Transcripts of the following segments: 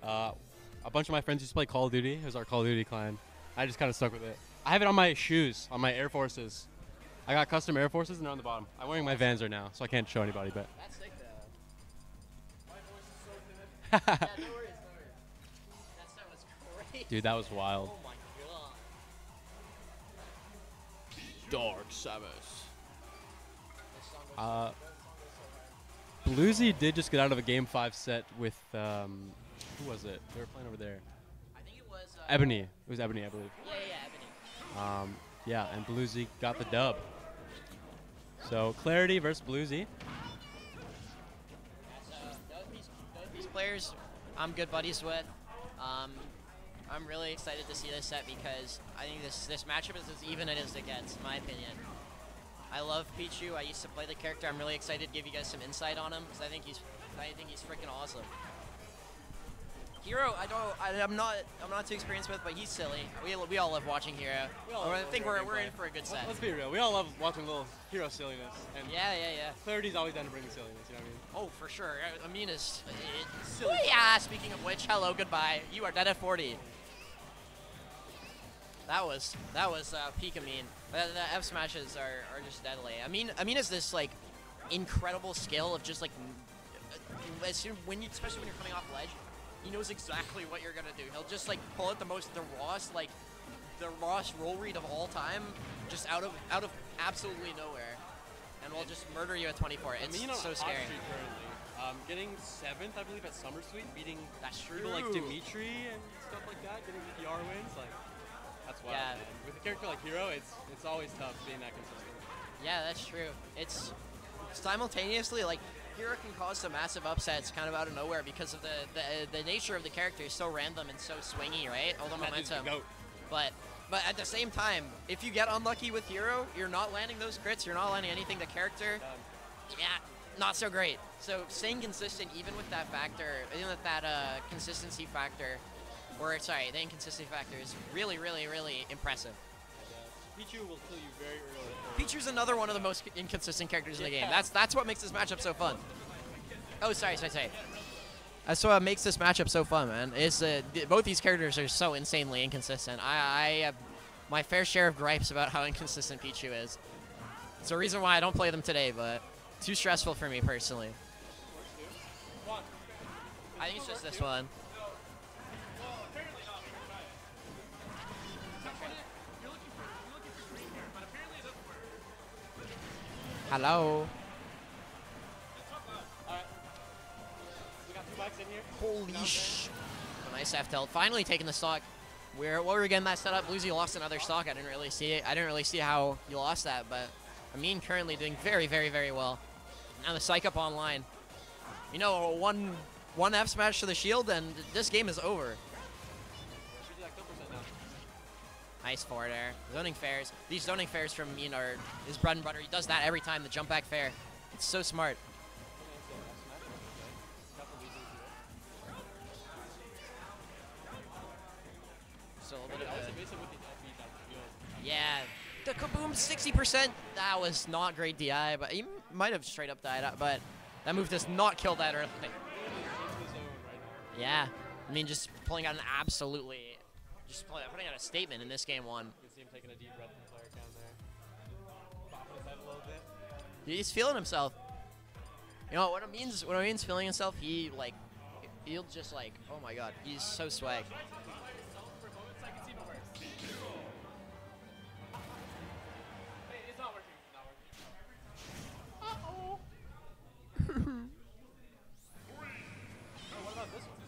A bunch of my friends used to play Call of Duty. It was our Call of Duty clan. I just kind of stuck with it. I have it on my shoes, on my Air Forces. I got custom Air Forces and they're on the bottom. I'm wearing my Vans right now, so I can't show anybody, but. That's sick, though. My voice is so timid. Yeah, no worries, no worries. That stuff was crazy. Dude, that was wild. Oh my god. Dark Sabbath. BlueZy did just get out of a Game 5 set with, who was it? They were playing over there. I think it was... Ebony. It was Ebony, I believe. Yeah, Ebony. Yeah, and BlueZy got the dub. So, Clarity versus BlueZy. Those players I'm good buddies with. I'm really excited to see this set because I think this matchup is as even as it gets, in my opinion. I love Pichu. I used to play the character. I'm really excited to give you guys some insight on him because I think he's freaking awesome. Hero, I'm not too experienced with, but he's silly. We all love watching Hero. I think we're in for a good set. Let's be real. We all love watching a little Hero silliness. And yeah. Clarity's always down to bring the silliness. You know what I mean? Oh, for sure. Amina's silly. Oh, yeah. Speaking of which, hello, goodbye. You are dead at 40. That was peak Amin. The F smashes are just deadly. Amin has this like incredible skill of just like especially when you're coming off ledge, he knows exactly what you're gonna do. He'll just like pull out the Ross roll read of all time, just out of absolutely nowhere, and will just murder you at 24. It's so scary. Getting 7th, I believe, at Summer Suite, beating people like Dimitri and stuff like that, getting PR wins, like. That's wild, man. With a character like Hero, it's always tough being that consistent. Yeah, that's true. It's simultaneously like Hero can cause some massive upsets kind of out of nowhere because of the nature of the character is so random and so swingy, right? All the momentum. But at the same time, if you get unlucky with Hero, you're not landing those crits, you're not landing anything. The character, not so great. So staying consistent even with that factor, even with that consistency factor. The inconsistency factor is really, really, really impressive. Pichu will kill you very early. Pichu's another one of the most inconsistent characters in the game. That's what makes this matchup so fun. Oh, sorry. That's what makes this matchup so fun, man. Is both these characters are so insanely inconsistent. I have my fair share of gripes about how inconsistent Pichu is. It's the reason why I don't play them today, but too stressful for me personally. I think it's just this one. Hello. Alright. We got 2 bikes in here. Holy sh! Nice F tilt. Finally taking the stock. What were we getting that set up? BlueZy lost another stock. I didn't really see it. I didn't really see how you lost that, but Amin currently doing very, very, very well. Now the psych up online. You know, one F smash to the shield, and this game is over. Nice forward air. Zoning fairs. These zoning fairs from Amin are his bread and butter. He does that every time, the jump back fair. It's so smart. So a little bit of yeah. The kaboom 60%. That was not great DI, but he might have straight up died out, but that move does not kill that early. Yeah. I mean, just pulling out an absolutely... Just putting out a statement in this game 1. You can see him taking a deep breath from player down there. Bopping his head a little bit. He's feeling himself. You know, what it means feeling himself, he'll just like, oh my god, he's so swag.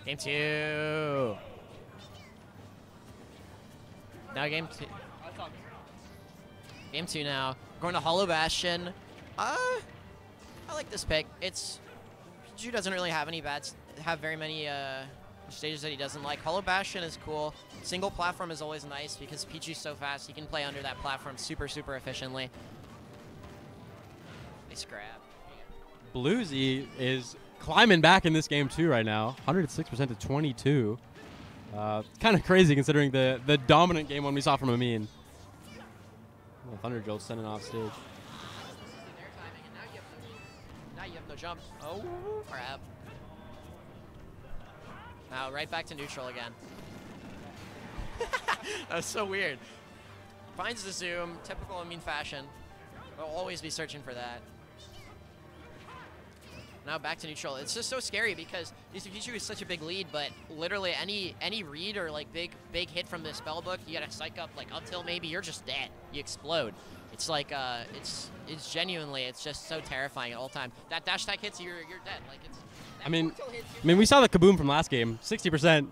Game 2. Now game 2. Game 2 now. Going to Hollow Bastion. I like this pick. Pichu doesn't really have very many stages that he doesn't like. Hollow Bastion is cool. Single platform is always nice because Pichu's so fast. He can play under that platform super, super efficiently. Nice grab. BlueZy is climbing back in this game too right now. 106% to 22. Kind of crazy considering the dominant game one we saw from Amin. Thunder Jolt sending off stage. Now you have no jump. Oh, crap. Now right back to neutral again. That was so weird. Finds the zoom, typical Amin fashion. We'll always be searching for that. Now back to neutral. It's just so scary because Pichu is such a big lead, but literally any read or like big hit from the spell book, you gotta psych up like up till maybe you're just dead. You explode. It's like it's genuinely, it's just so terrifying at all time. That dash attack hits, you're dead. Like it's. I mean, we saw the kaboom from last game, 60%,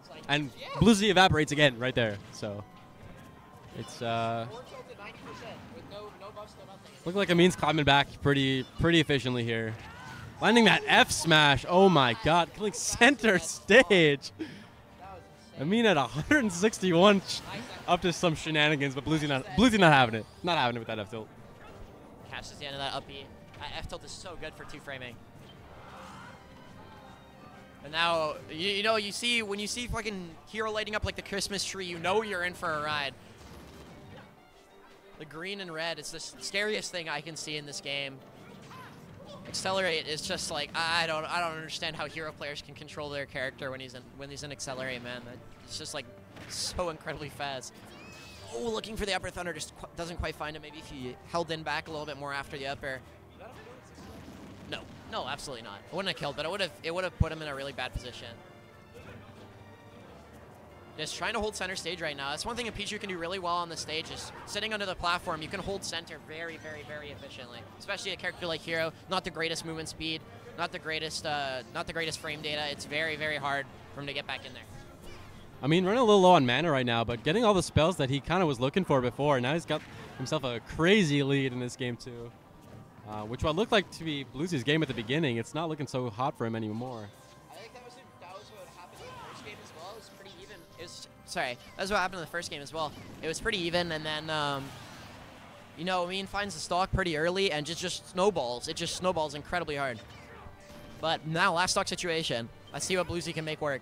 like, and yeah. BlueZy evaporates again right there. So it's look like Amin's climbing back pretty efficiently here. Landing that F smash. Oh my God, killing center stage. Amin at 161 up to some shenanigans, but BlueZy not having it. Not having it with that F tilt. Catches the end of that up B. That F tilt is so good for 2-framing. And now, you know, when you see fucking Hero lighting up like the Christmas tree, you know you're in for a ride. The green and red is the scariest thing I can see in this game. Accelerate is just like I don't understand how Hero players can control their character when he's in Accelerate, man. It's just like so incredibly fast. Oh, looking for the upper thunder, just doesn't quite find it. Maybe if he held in back a little bit more after the upper. No, absolutely not. It wouldn't have killed, but it would have put him in a really bad position. Just trying to hold center stage right now. That's one thing that Pichu can do really well on the stage is sitting under the platform. You can hold center very efficiently, especially a character like Hero. Not the greatest movement speed, not the greatest frame data. It's very hard for him to get back in there. I mean, running a little low on mana right now, but getting all the spells that he kind of was looking for before. Now he's got himself a crazy lead in this game too, which what looked like to be BlueZy's game at the beginning. It's not looking so hot for him anymore. Sorry, that's what happened in the first game as well. It was pretty even, and then, you know, Amin finds the stock pretty early and just snowballs. It just snowballs incredibly hard. But now, last stock situation. Let's see what BlueZy can make work.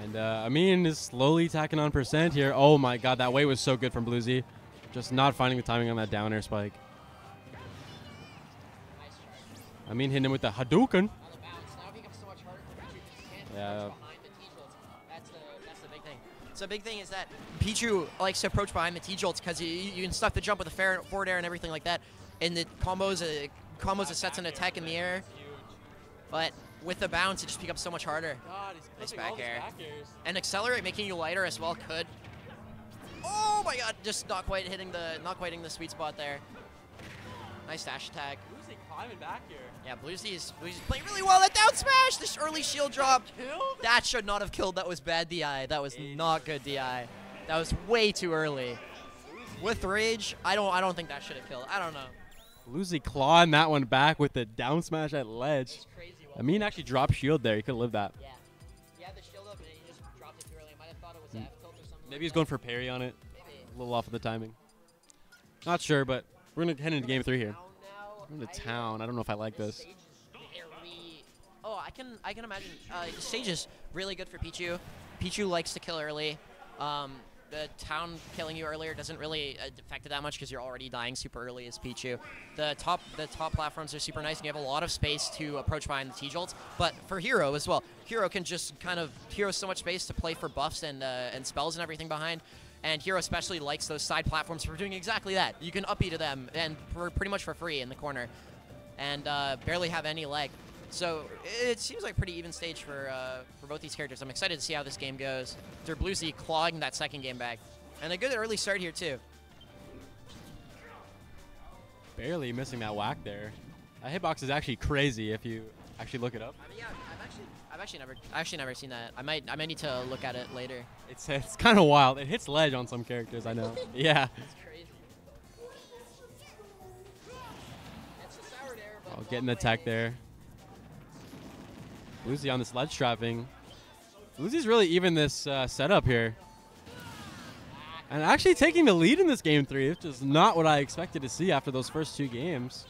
And Amin is slowly tacking on percent here. Oh my God, that wave was so good from BlueZy. Just not finding the timing on that down air spike. Amin hitting him with the Hadouken. Yeah. So the big thing is that Pichu likes to approach behind the T-jolts because you can stuff the jump with the forward air and everything like that, and the combos sets an attack in the air. But with the bounce, it just becomes so much harder. God, nice back air. And Accelerate making you lighter as well could. Oh my God, just not quite hitting the sweet spot there. Nice dash attack. BlueZy climbing back here. Yeah, BlueZy's playing really well. That down smash, this early shield drop. That should not have killed. That was bad DI. That was not good DI. That was way too early. With rage, I don't think that should have killed. I don't know. BlueZy clawing that one back with the down smash at ledge. Amin actually dropped shield there. He could have lived that. Yeah. He had the shield up and he just dropped it too early. I might have thought it was F tilt or something. Maybe he's going for parry on it. Maybe. A little off of the timing. Not sure, but we're going to head into game 3 here. We're into town. I don't know if I like this. Oh, I can imagine. The stage is really good for Pichu. Pichu likes to kill early. The town killing you earlier doesn't really affect it that much because you're already dying super early as Pichu. The top platforms are super nice and you have a lot of space to approach behind the T-jolts. But for Hero as well, Hero can just Hero's so much space to play for buffs and spells and everything behind. And Hero especially likes those side platforms for doing exactly that. You can up E to them and pretty much for free in the corner and barely have any lag. So it seems like a pretty even stage for both these characters. I'm excited to see how this game goes. They're BlueZy clawing that second game back. And a good early start here too. Barely missing that whack there. That hitbox is actually crazy if you actually look it up. I mean, yeah, I've actually never seen that. I might need to look at it later. It's kind of wild. It hits ledge on some characters, I know. Yeah. It's crazy. It's a sour air, but oh, getting the tech there. BlueZy on this ledge trapping. BlueZy's really even this setup here. And actually taking the lead in this game 3, which is not what I expected to see after those first 2 games.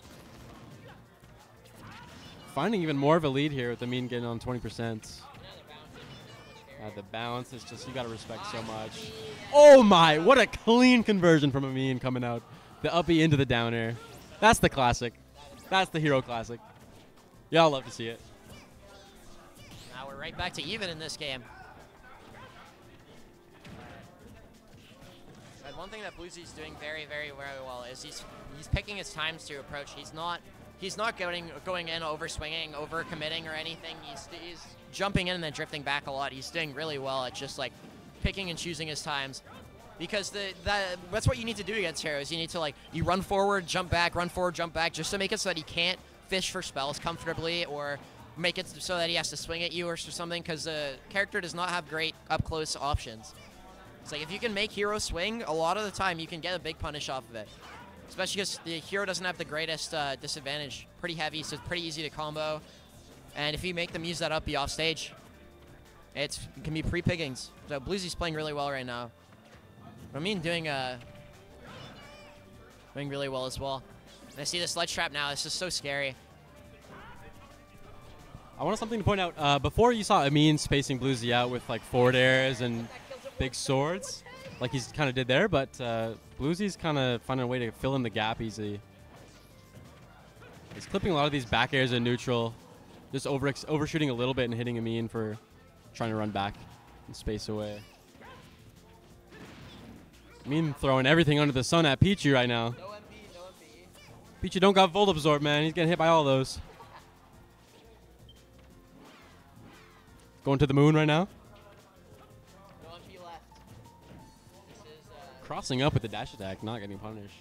Finding even more of a lead here with Amin getting on 20%. The bounce is just, you got to respect so much. Oh my, what a clean conversion from Amin coming out. The up E into the down air. That's the classic. That's the Hero classic. Y'all love to see it. we're right back to even in this game. But one thing that BlueZy's doing very, very, very well is he's picking his times to approach. He's not going in over swinging, over committing or anything. He's jumping in and then drifting back a lot. He's doing really well at just like picking and choosing his times, because that's what you need to do against heroes. You need to you run forward, jump back, run forward, jump back, just to make it so that he can't fish for spells comfortably, or make it so that he has to swing at you or something, because the character does not have great up close options. It's like if you can make hero swing, a lot of the time you can get a big punish off of it. Especially because the hero doesn't have the greatest disadvantage. Pretty heavy, so it's pretty easy to combo. And if you make them use that up, be off stage, it can be pre-pickings. So BlueZy's playing really well right now. Ramin doing really well as well. And I see the sledge trap now. This is so scary. I want something to point out. Before you saw Amin spacing BlueZy out with forward airs and big swords, like he's kind of did there, but BlueZy's kind of finding a way to fill in the gap easily. He's clipping a lot of these back airs in neutral, just overshooting a little bit and hitting Amin for trying to run back and space away. Amin throwing everything under the sun at Pichu right now. No MP, no MP. Pichu don't got Volt Absorb, man. He's getting hit by all those. Going to the moon right now. No MP left. This is Crossing up with the dash attack, not getting punished.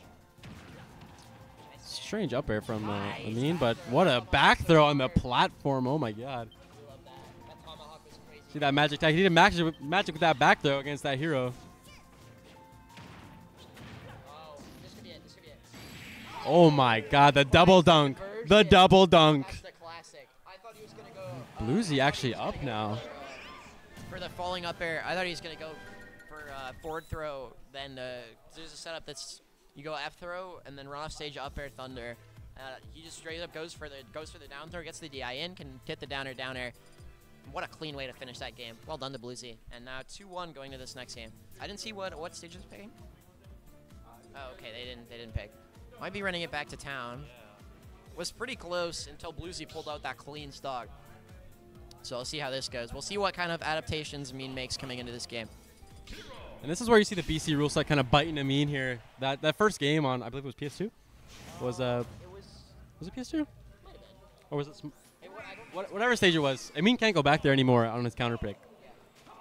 Strange up air from Amin, but what a back throw on the platform. Oh my god. I love that. That tomahawk was crazy. See that magic attack? He did magic with that back throw against that hero. Oh, this could be it. This could be it. Oh my god, the double dunk. The double dunk. That's the classic. I thought he was going to go... BlueZy actually up now. For the falling up air, I thought he was going to go for forward throw. Then there's a setup that's... You go F throw and then run off stage up air thunder. He just straight up goes for the down throw, gets the DI in, can hit the down air. What a clean way to finish that game. Well done to BlueZy. And now 2-1 going to this next game. I didn't see what stage was picking. Oh, okay, they didn't pick. Might be running it back to town. Was pretty close until BlueZy pulled out that clean stock. So I'll see how this goes. We'll see what kind of adaptations Amin makes coming into this game. And this is where you see the BC rule set kind of biting Amin here. That first game on, I believe it was PS2? Was it PS2? Or was it whatever stage it was? Amin can't go back there anymore on his counter pick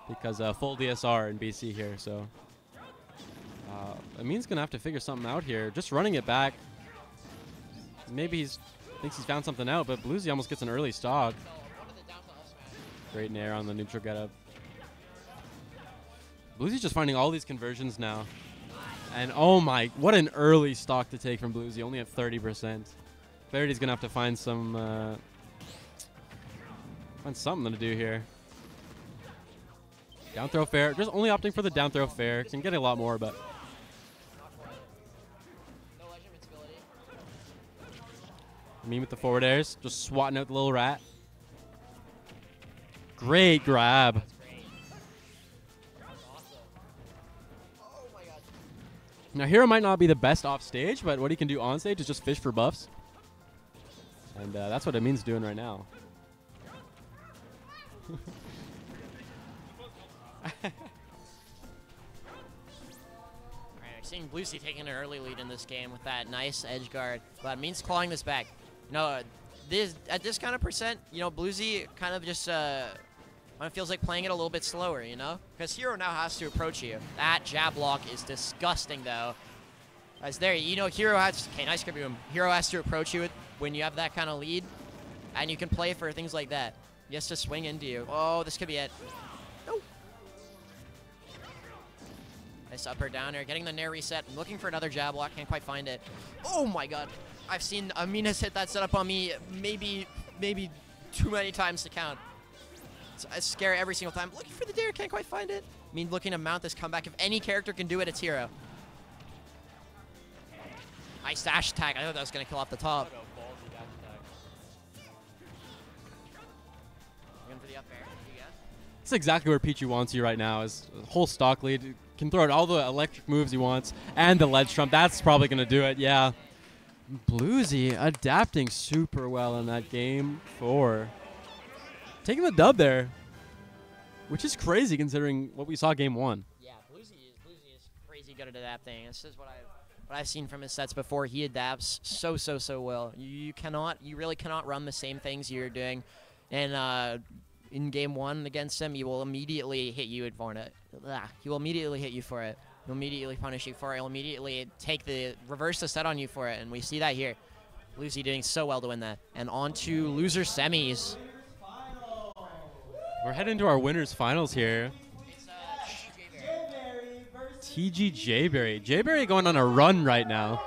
because full DSR in BC here. So Amin's gonna have to figure something out here. Just running it back. Maybe thinks he's found something out, but BlueZy almost gets an early stock. Great nair on the neutral getup. BlueZy's just finding all these conversions now. And oh my, what an early stock to take from BlueZy, only at 30%. Clarity's gonna have to find something to do here. Down throw fair, just only opting for the down throw fair. Can get a lot more, but. Amin with the forward airs, just swatting out the little rat. Great grab. Now, Hero might not be the best off stage, but what he can do on stage is just fish for buffs. And that's what Amin's doing right now. Alright, seeing BlueZy taking an early lead in this game with that nice edge guard. But Amin's clawing this back. No, at this kind of percent, BlueZy kind of just it feels like playing it a little bit slower, Because Hero now has to approach you. That jab block is disgusting, though. As there, Hero has... Okay, nice kaboom. Hero has to approach you when you have that kind of lead, and you can play for things like that. He has to swing into you. Oh, this could be it. Nope. Nice up or down air. Getting the nair reset. I'm looking for another jab block. Can't quite find it. Oh, my God. I've seen Amina's hit that setup on me maybe too many times to count. It's scary every single time. Looking for the dare, can't quite find it. Looking to mount this comeback. If any character can do it, it's Hero. Nice dash attack. I thought that was going to kill off the top. Going for the up air. That's exactly where Pichu wants you right now. Is a whole stock lead. Can throw out all the electric moves he wants. And the ledge trump. That's probably going to do it. Yeah. BlueZy adapting super well in that game 4. Taking the dub there. which is crazy considering what we saw game 1. Yeah, BlueZy is crazy good at adapting. This is what I've seen from his sets before. He adapts so well. You really cannot run the same things you're doing, and in game 1 against him, he will immediately hit you for it. He will immediately hit you for it. He'll immediately punish you for it. He'll immediately reverse the set on you for it, and we see that here. BlueZy doing so well to win that, and on to loser semis. We're heading to our winners finals here. It's TG Jayberry. Jayberry going on a run right now.